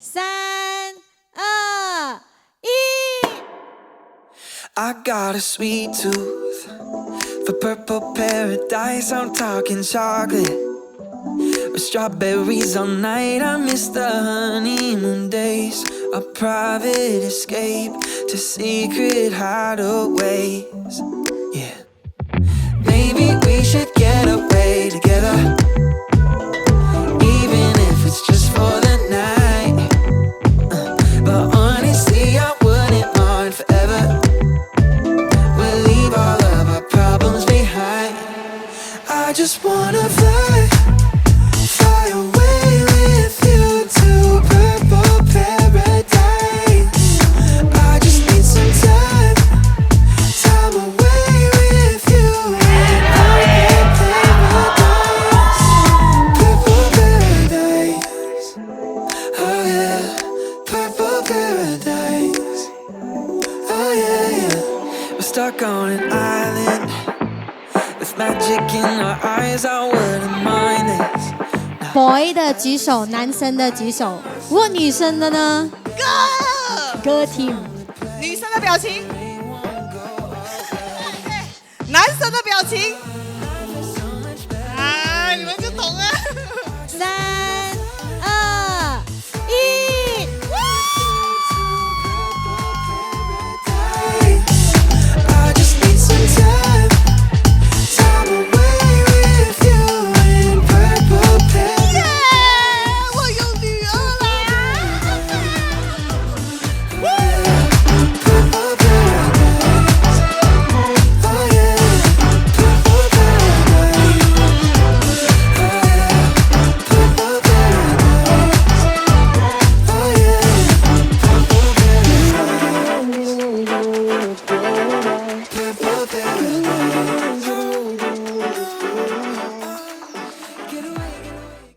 3、2、1。I got a sweet tooth for purple paradise. I'm talking chocolate with strawberries all night. I miss the honeymoon days, a private escape to secret hideaways. Yeah, maybe we should get away together, even if it's just for the night. But honestly, I wouldn't mind forever. We'll leave all of our problems behind. I just wanna fly, fly away with you to purple paradise. I just need some time, time away with you in purple paradise. Purple paradise, oh yeah, purple paradise, oh yeah, yeah. We're stuck on an island with magic in our eyes. I wouldn't mind this. boy 的举手，男生的举手。如果女生的呢？歌 team。女生的表情，男生的表情，啊，你们就懂了。3、